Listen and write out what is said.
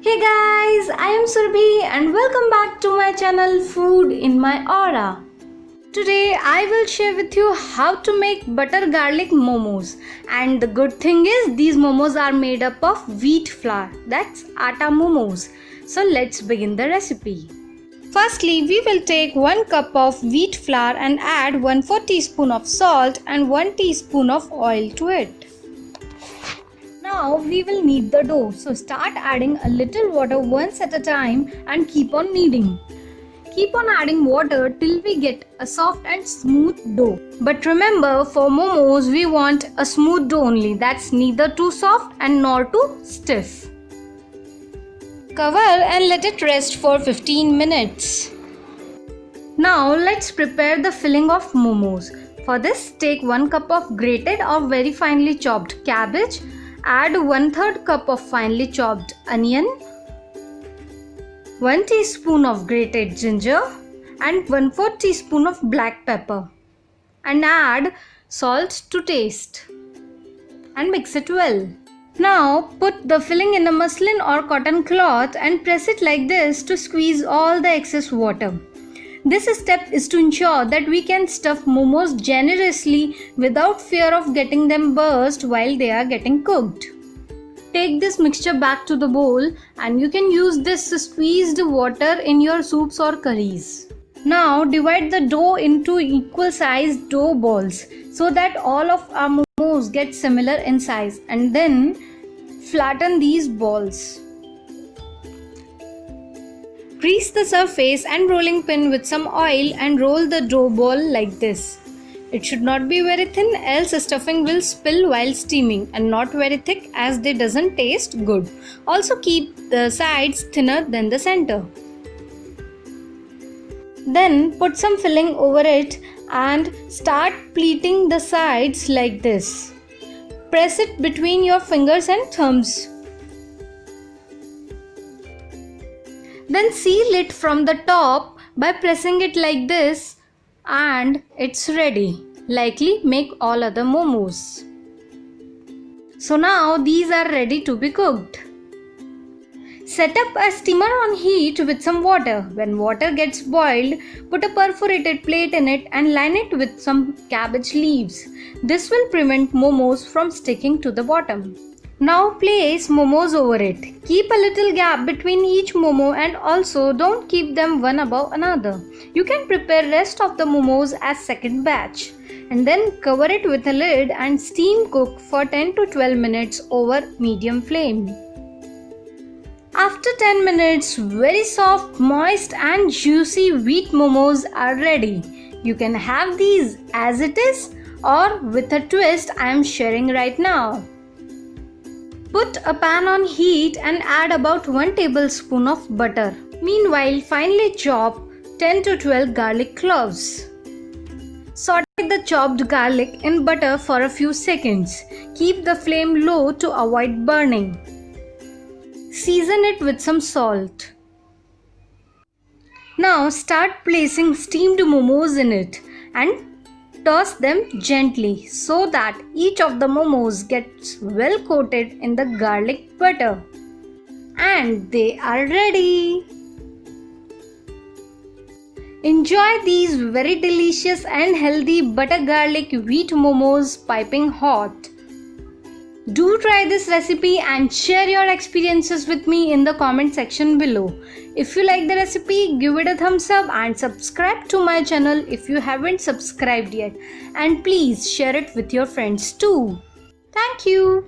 Hey guys, I am Surbhi and welcome back to my channel Food in My Aura. Today I will share with you how to make butter garlic momos, and the good thing is these momos are made up of wheat flour, that's atta momos. So let's begin the recipe. Firstly, we will take 1 cup of wheat flour and add 1/4 teaspoon of salt and 1 teaspoon of oil to it. Now we will knead the dough, so start adding a little water once at a time and keep on kneading. Keep on adding water till we get a soft and smooth dough. But remember, for momos we want a smooth dough only, that's neither too soft and nor too stiff. Cover and let it rest for 15 minutes. Now let's prepare the filling of momos. For this, take 1 cup of grated or very finely chopped cabbage. Add 1/3 cup of finely chopped onion, 1 teaspoon of grated ginger and 1/4 teaspoon of black pepper, and add salt to taste and mix it well. Now put the filling in a muslin or cotton cloth and press it like this to squeeze all the excess water. This step is to ensure that we can stuff momos generously without fear of getting them burst while they are getting cooked. Take this mixture back to the bowl and you can use this squeezed water in your soups or curries. Now divide the dough into equal sized dough balls so that all of our momos get similar in size, and then flatten these balls. Grease the surface and rolling pin with some oil and roll the dough ball like this. It should not be very thin, else stuffing will spill while steaming, and not very thick as they doesn't taste good. Also keep the sides thinner than the center. Then put some filling over it and start pleating the sides like this. Press it between your fingers and thumbs. Then seal it from the top by pressing it like this, and it's ready. Likely make all other momos. So now these are ready to be cooked. Set up a steamer on heat with some water. When water gets boiled, put a perforated plate in it and line it with some cabbage leaves. This will prevent momos from sticking to the bottom. Now place momos over it. Keep a little gap between each momo and also don't keep them one above another. You can prepare rest of the momos as second batch and then cover it with a lid and steam cook for 10 to 12 minutes over medium flame. After 10 minutes, very soft, moist and juicy wheat momos are ready. You can have these as it is or with a twist I am sharing right now. Put a pan on heat and add about 1 tablespoon of butter. Meanwhile, finely chop 10 to 12 garlic cloves. Saute the chopped garlic in butter for a few seconds. Keep the flame low to avoid burning. Season it with some salt. Now start placing steamed momos in it and toss them gently so that each of the momos gets well coated in the garlic butter. And they are ready. Enjoy these very delicious and healthy butter garlic wheat momos piping hot. Do try this recipe and share your experiences with me in the comment section below. If you like the recipe, give it a thumbs up and subscribe to my channel if you haven't subscribed yet. And please share it with your friends too. Thank you.